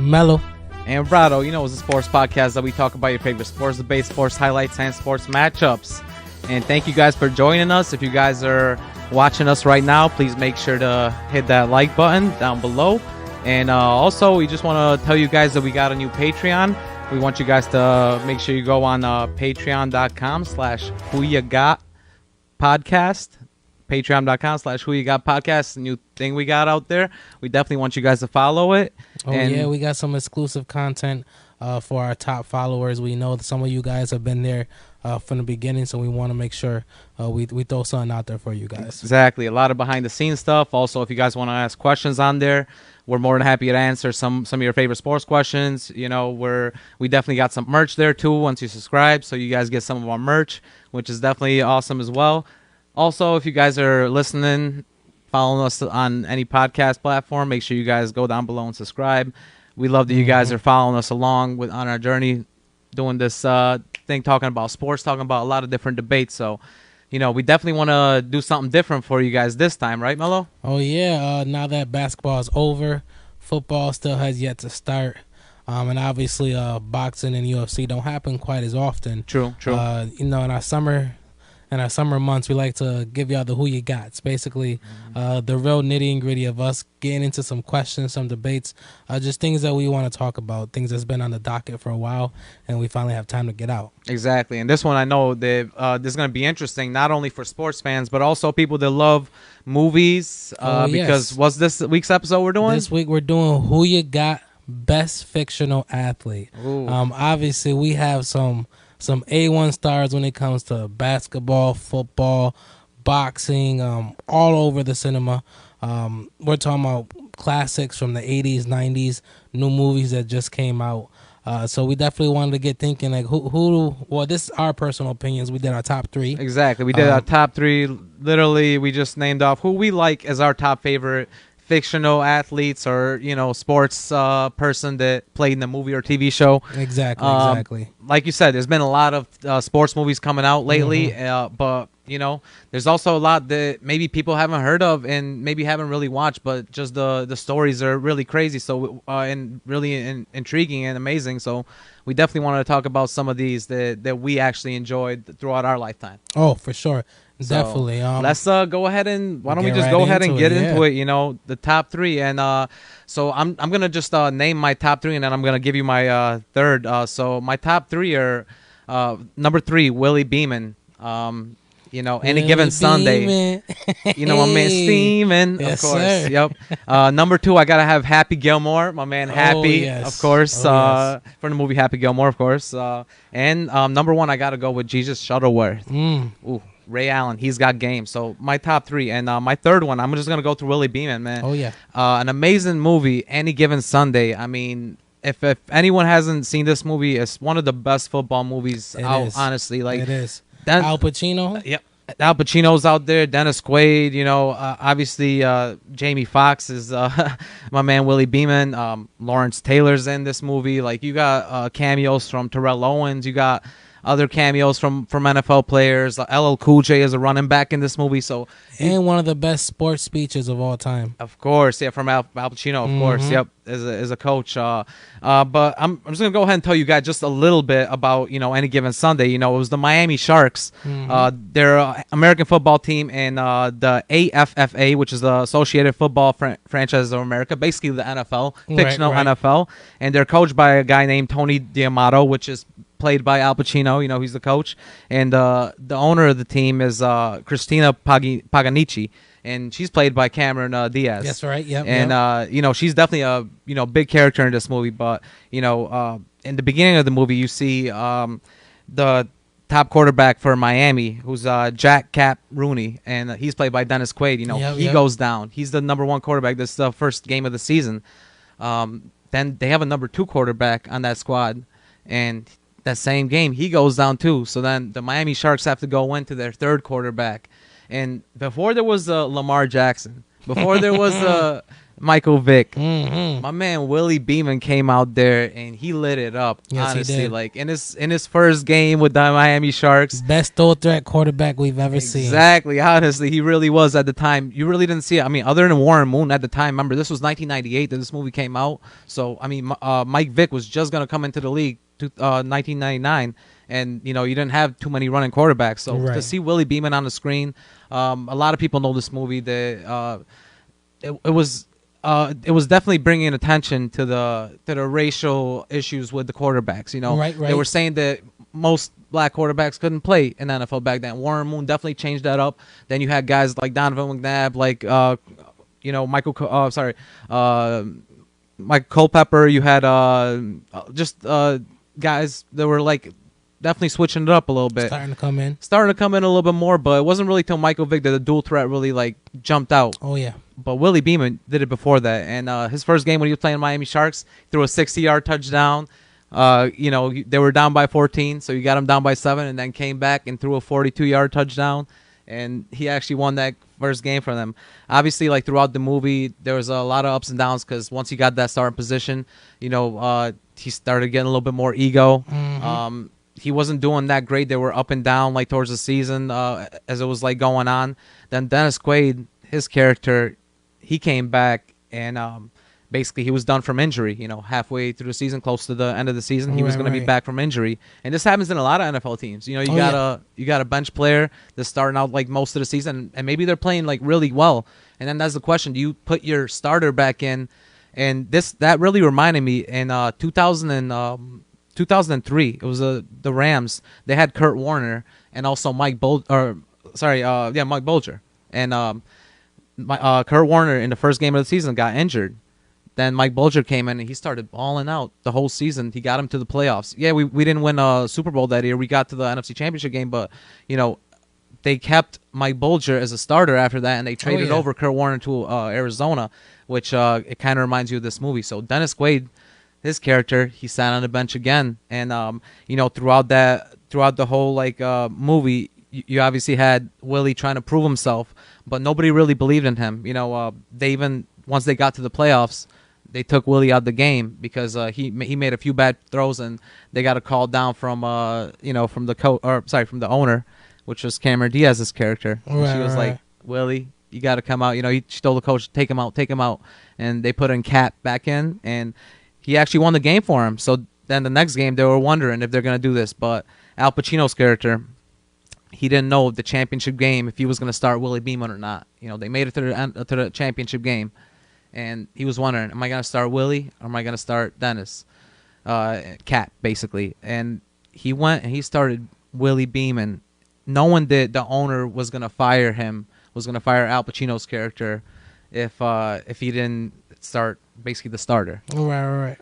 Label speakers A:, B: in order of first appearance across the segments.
A: Mellow.
B: And Brado, it's a sports podcast that we talk about your favorite sports debate, sports highlights, and sports matchups. And thank you guys for joining us. If you guys are watching us right now, please make sure to hit that like button down below. And also, we just want to tell you guys that we got a new Patreon. We want you guys to make sure you go on patreon.com/whoyugotpodcast. Patreon.com/whoyugotpodcast. New thing we got out there. We definitely want you guys to follow it.
A: Yeah, we got some exclusive content for our top followers. We know that some of you guys have been there from the beginning, so we want to make sure we throw something out there for you guys.
B: Exactly. A lot of behind the scenes stuff. Also, if you guys want to ask questions on there, we're more than happy to answer some of your favorite sports questions. We definitely got some merch there too once you subscribe, so you guys get some of our merch, which is definitely awesome as well. Also, if you guys are listening, following us on any podcast platform, make sure you guys go down below and subscribe. We love that you guys are following us along on our journey, doing this thing, talking about sports, talking about a lot of different debates. So, we definitely want to do something different for you guys this time, right, Melo?
A: Oh, yeah. Now that basketball is over, football still has yet to start. And obviously, boxing and UFC don't happen quite as often.
B: True.
A: In our summer months, we like to give y'all the who you got. It's basically the real nitty and gritty of us getting into some questions, some debates, just things that we want to talk about, things that's been on the docket for a while, and we finally have time to get out.
B: Exactly. And this one, I know that this is going to be interesting, not only for sports fans, but also people that love movies. Because what's this week's episode we're doing?
A: This week we're doing who you got best fictional athlete. Obviously, we have some A1 stars when it comes to basketball, football, boxing, all over the cinema. We're talking about classics from the 80s, 90s, new movies that just came out. So we definitely wanted to get thinking, like, well, this is our personal opinions. We did our top three.
B: Exactly. We did our top three. Literally, we just named off who we like as our top favorite fictional athletes or sports person that played in the movie or TV show.
A: Exactly.
B: Like you said, there's been a lot of sports movies coming out lately, but there's also a lot that maybe people haven't heard of and maybe haven't really watched, but just the stories are really crazy, so and really intriguing and amazing. So we definitely wanted to talk about some of these that we actually enjoyed throughout our lifetime.
A: Oh, for sure. Definitely.
B: Let's go ahead and why don't we just go ahead and get into it? The top three, and so I'm gonna just name my top three, and then I'm gonna give you my third. So my top three are number 3, Willie Beeman. Any given Sunday. My man Steeman,
A: yes,
B: of course.
A: Sir.
B: Yep. Number 2, I gotta have Happy Gilmore, my man Happy, of course, from the movie Happy Gilmore, of course. And number 1, I gotta go with Jesus Shuttleworth. Ooh. Ray Allen, he's got game. So my top 3, and my third one, I'm just gonna go through Willie Beeman, man.
A: Oh yeah,
B: an amazing movie. Any given Sunday. I mean, if anyone hasn't seen this movie, it's one of the best football movies out. Honestly, like
A: it is. Al Pacino.
B: Yep, Al Pacino's out there. Dennis Quaid. Obviously Jamie Foxx is my man Willie Beeman. Lawrence Taylor's in this movie. Like, you got cameos from Terrell Owens. You got other cameos from NFL players. LL Cool J is a running back in this movie.
A: And one of the best sports speeches of all time.
B: Of course, yeah, from Al Pacino, of course. Yep, as a coach. But I'm just going to go ahead and tell you guys just a little bit about, Any Given Sunday. It was the Miami Sharks. They're an American football team, and the AFFA, which is the Associated Football Franchise of America, basically the NFL, fictional NFL. And they're coached by a guy named Tony D'Amato, which is played by Al Pacino. He's the coach, and the owner of the team is Christina Paganici, and she's played by Cameron Diaz.
A: That's right. Yep.
B: And she's definitely a big character in this movie. But in the beginning of the movie, you see the top quarterback for Miami, who's Jack Cap Rooney, and he's played by Dennis Quaid. He goes down. He's the number 1 quarterback. This is the first game of the season. Then they have a number 2 quarterback on that squad, and that same game, he goes down too. So then the Miami Sharks have to go into their 3rd quarterback. And before there was Lamar Jackson, before there was Michael Vick.
A: Mm-hmm.
B: My man Willie Beeman came out there and he lit it up.
A: Yes, he
B: Honestly,
A: did.
B: like in his first game with the Miami Sharks.
A: Best dual threat quarterback we've ever seen.
B: Exactly. Honestly, he really was at the time. You really didn't see it. I mean, other than Warren Moon at the time. Remember, this was 1998 that this movie came out. So I mean, Mike Vick was just gonna come into the league 1999, and you didn't have too many running quarterbacks. So
A: Right.
B: to see Willie Beeman on the screen, a lot of people know this movie. It was definitely bringing attention to the racial issues with the quarterbacks.
A: Right,
B: They were
A: right.
B: saying that most black quarterbacks couldn't play in the NFL back then. Warren Moon definitely changed that up. Then you had guys like Donovan McNabb, like Mike Culpepper. You had just guys that were like definitely switching it up a little bit.
A: Starting to come in.
B: Starting to come in a little bit more, but it wasn't really till Michael Vick that the dual threat really like jumped out.
A: Oh yeah.
B: But Willie Beeman did it before that, and his first game when he was playing Miami Sharks, threw a 60-yard touchdown. They were down by 14, so you got him down by 7, and then came back and threw a 42-yard touchdown, and he actually won that first game for them. Obviously, like throughout the movie, there was a lot of ups and downs because once he got that starting position, he started getting a little bit more ego.
A: Mm-hmm.
B: He wasn't doing that great. They were up and down like towards the season as it was like going on. Then Dennis Quaid, his character, he came back and basically he was done from injury. Halfway through the season, close to the end of the season, he was
A: Right,
B: going to be
A: right.
B: back from injury. And this happens in a lot of NFL teams. You
A: Oh,
B: got a bench player that's starting out like most of the season, and maybe they're playing like really well. And then that's the question: do you put your starter back in? And that really reminded me in 2003. It was the Rams. They had Kurt Warner and also Mike Bulger. Mike Bulger. And Kurt Warner in the first game of the season got injured. Then Mike Bulger came in and he started balling out the whole season. He got him to the playoffs. Yeah, we didn't win a Super Bowl that year. We got to the NFC Championship game, but they kept Mike Bulger as a starter after that, and they traded over Kurt Warner to Arizona, which it kind of reminds you of this movie. So Dennis Quaid, his character, he sat on the bench again, and throughout the whole movie, you obviously had Willie trying to prove himself, but nobody really believed in him. They even once they got to the playoffs, they took Willie out of the game because he made a few bad throws, and they got a call down from from the owner, which was Cameron Diaz's character.
A: Right,
B: she was
A: right.
B: like, Willie, you got to come out. She told the coach, take him out, and they put in Cat back in, and he actually won the game for him. So then the next game, they were wondering if they're gonna do this, but Al Pacino's character, he didn't know the championship game if he was gonna start Willie Beeman or not. They made it to the championship game, and he was wondering, am I gonna start Willie or am I gonna start Dennis, Cat basically? And he went and he started Willie Beeman, knowing that the owner was gonna fire him, was gonna fire Al Pacino's character if he didn't start basically the starter.
A: Right.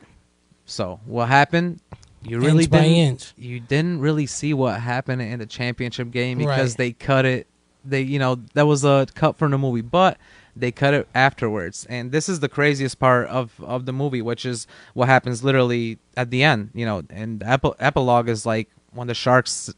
B: So what happened? You really
A: Inch by
B: didn't.
A: inch.
B: You didn't really see what happened in the championship game because
A: Right.
B: they cut it. That was a cut from the movie, but they cut it afterwards. And this is the craziest part of the movie, which is what happens literally at the end. And the epilogue is like when the Sharks.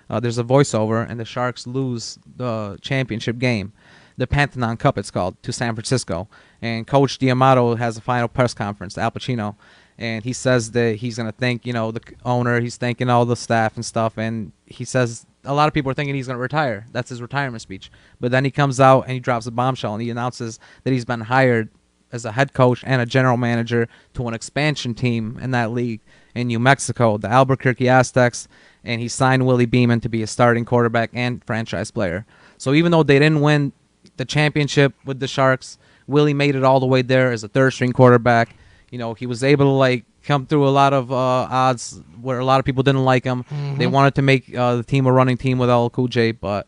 B: There's a voiceover, and the Sharks lose the championship game, the Pantheon Cup, it's called, to San Francisco. And Coach D'Amato has a final press conference, Al Pacino, and he says that he's going to thank, the owner, he's thanking all the staff and stuff, and he says a lot of people are thinking he's going to retire. That's his retirement speech. But then he comes out and he drops a bombshell, and he announces that he's been hired as a head coach and a general manager to an expansion team in that league in New Mexico, the Albuquerque Aztecs, and he signed Willie Beeman to be a starting quarterback and franchise player. So even though they didn't win the championship with the Sharks, Willie made it all the way there as a third-string quarterback. He was able to come through a lot of odds where a lot of people didn't like him.
A: Mm-hmm.
B: They wanted to make the team a running team with LL Cool J, but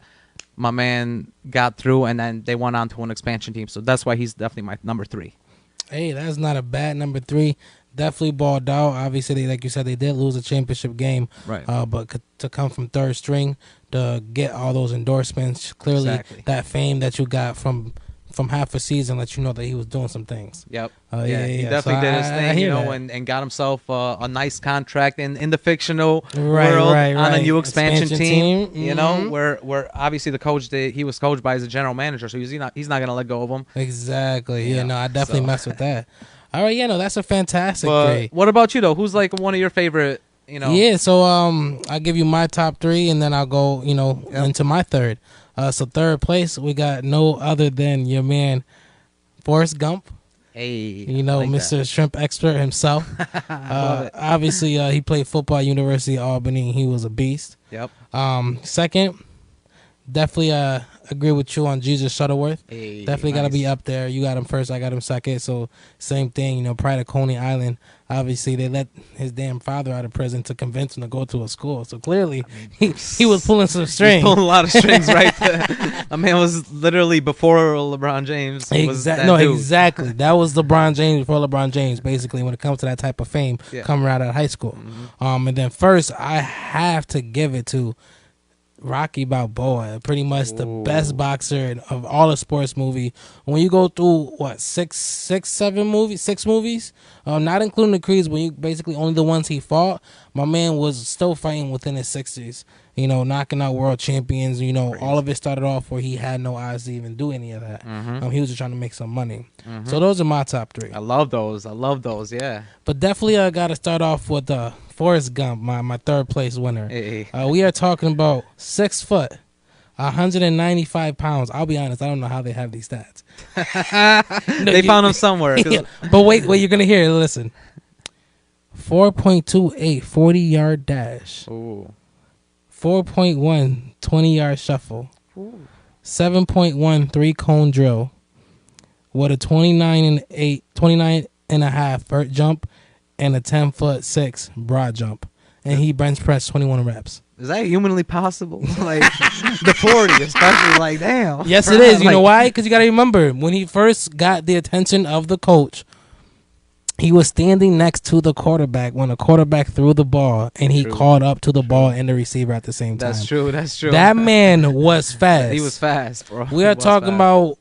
B: my man got through, and then they went on to an expansion team. So that's why he's definitely my number 3.
A: Hey, that's not a bad number 3. Definitely balled out. Obviously, like you said, they did lose a championship game.
B: Right.
A: But to come from third string, to get all those endorsements, clearly
B: Exactly.
A: that fame that you got from from half a season let you know that he was doing some things.
B: Yep.
A: He
B: definitely did his thing,
A: I hear
B: and got himself a nice contract in the fictional
A: Right,
B: world
A: right,
B: on a
A: right.
B: new expansion team.
A: Mhm.
B: Where obviously the coach he was coached by as a general manager, so he's not gonna let go of him.
A: Exactly. Yeah,
B: Yeah,
A: no, I definitely
B: so.
A: mess with that. All right, yeah, no, that's a fantastic
B: But
A: three.
B: what about you though? Who's like one of your favorite?
A: Yeah, so I'll give you my top three, and then I'll go,
B: Yep.
A: into my third. So third place, we got no other than your man, Forrest Gump.
B: Hey, I like
A: Mr. Shrimp expert himself.
B: I love it.
A: Obviously, he played football at University of Albany. He was a beast.
B: Yep.
A: Second, definitely agree with you on Jesus Shuttleworth.
B: Hey,
A: Definitely got to be
B: nice.
A: up there. You got him first, I got him second. So same thing, prior to Coney Island, obviously they let his damn father out of prison to convince him to go to a school. So clearly he was pulling some strings.
B: He's pulling a lot of strings right there. A man was literally before LeBron James.
A: Exactly. That was LeBron James before LeBron James, basically, when it comes to that type of fame coming out of high school. And then first, I have to give it to Rocky Balboa, pretty much the best boxer of all the sports movie. When you go through six movies, not including the Creeds, when you basically only the ones he fought, my man was still fighting within his 60s. Knocking out world champions. All of it started off where he had no eyes to even do any of that. He was just trying to make some money. So those are my top three.
B: I love those. Yeah.
A: But definitely I got to start off with Forrest Gump, my third place winner.
B: Hey.
A: We are talking about 6 foot, 195 pounds. I'll be honest, I don't know how they have these stats.
B: They found him somewhere.
A: Yeah, but wait, you're going to hear it. Listen. 4.28 40-yard dash.
B: Ooh.
A: 4.1 20-yard shuffle.
B: Ooh.
A: 7.1 3-cone drill. With a 29 and a half vert jump and a 10'6" broad jump. And he bench pressed 21 reps.
B: Is that humanly possible? Like the 40, especially, like, damn.
A: Yes, it is. You know why? Because you got to remember, when he first got the attention of the coach, he was standing next to the quarterback when the quarterback threw the ball, and he called up to the ball and the receiver at the same time.
B: That's true.
A: That man was fast.
B: He was fast, bro.
A: We are talking about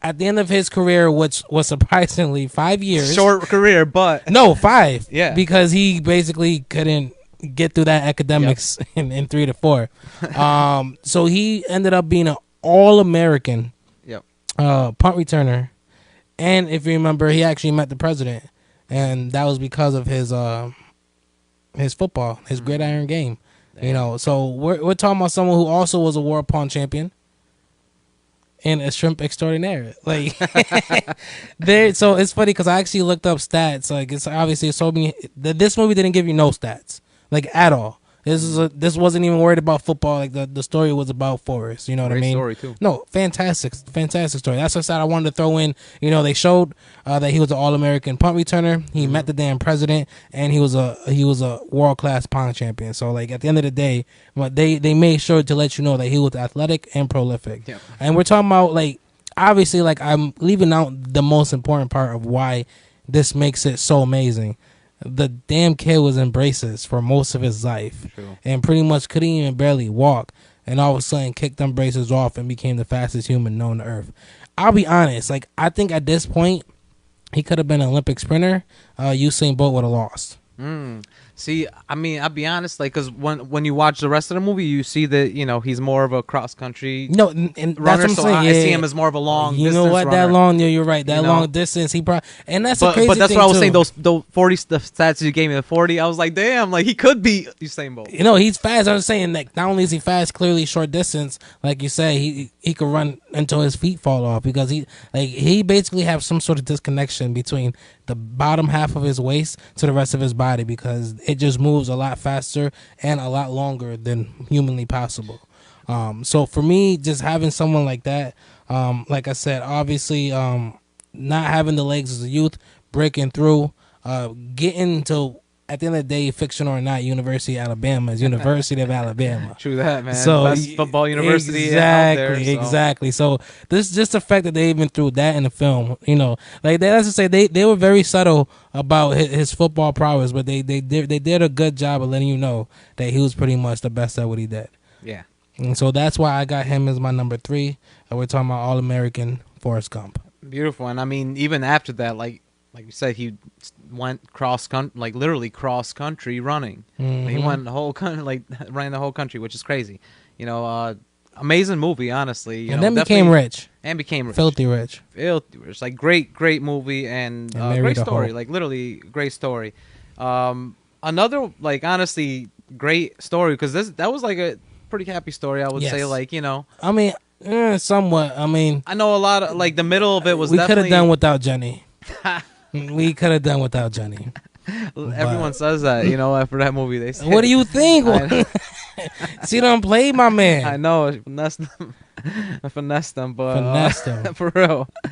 A: at the end of his career, which was surprisingly 5 years.
B: Short career, but...
A: No, 5.
B: Yeah.
A: Because he basically couldn't get through that academics in 3 to 4. So he ended up being an All-American punt returner. And if you remember, he actually met the president. And that was because of his football, his gridiron game. Damn. So we're talking about someone who also was a world pawn champion and a shrimp extraordinaire. Like, so it's funny because I actually looked up stats. Like, it's obviously it showed me that this movie didn't give you no stats, like, at all. This wasn't even worried about football. Like, the story was about Forrest. You know what I mean?
B: Great story too.
A: No, fantastic story. That's what I wanted to throw in. They showed that he was an All-American punt returner. He met the damn president, and he was a world-class punt champion. So, like, at the end of the day, they made sure to let you know that he was athletic and prolific. Yep. And we're talking about, like, obviously, like, I'm leaving out the most important part of why this makes it so amazing. The damn kid was in braces for most of his life. True. And pretty much couldn't even barely walk, and all of a sudden kicked them braces off and became the fastest human known to Earth. I'll be honest, like, I think at this point he could have been an Olympic sprinter. Usain Bolt would have lost.
B: See, I mean, I'll be honest, like, because when you watch the rest of the movie, you see that, he's more of a cross-country
A: and
B: runner,
A: that's what I'm saying.
B: I see him as more of a long distance runner.
A: You know what, that long, you're right, that long distance, he probably, and that's a crazy thing,
B: but that's what I was
A: too.
B: saying, those 40 the stats you gave me, the 40, I was like, damn, like, he could be Usain Bolt.
A: He's fast. I'm saying, like, not only is he fast, clearly short distance, like you say, he could run until his feet fall off, because he basically has some sort of disconnection between the bottom half of his waist to the rest of his body, because it just moves a lot faster and a lot longer than humanly possible. So for me, just having someone like that, like I said, obviously not having the legs as a youth, breaking through, getting to, at the end of the day, fictional or not, University of Alabama is University of Alabama.
B: True that, man.
A: So
B: best football university out there.
A: Exactly. So this is just the fact that they even threw that in the film. Like, let's just say they were very subtle about his football prowess, but they did a good job of letting you know that he was pretty much the best at what he did.
B: Yeah.
A: And so that's why I got him as my number 3. We're talking about All-American Forrest Gump.
B: Beautiful. And I mean, even after that, like you said, he went literally cross country running.
A: Mm-hmm.
B: He went the whole country, like ran the whole country, which is crazy. You know, amazing movie, honestly. You
A: and
B: know,
A: then became rich.
B: And became rich.
A: Filthy rich.
B: Filthy rich. Like great movie and great story. Like literally great story. Another like honestly great story because that was like a pretty happy story. I would say, like, you know.
A: I mean, somewhat. I mean,
B: I know a lot of like the middle of it was.
A: We could have done without Jenny. We could have done without Jenny.
B: Everyone says that, you know, after that movie. They say,
A: what do you think? See, don't play my man.
B: I know, finessed them, but
A: finessed him
B: for real.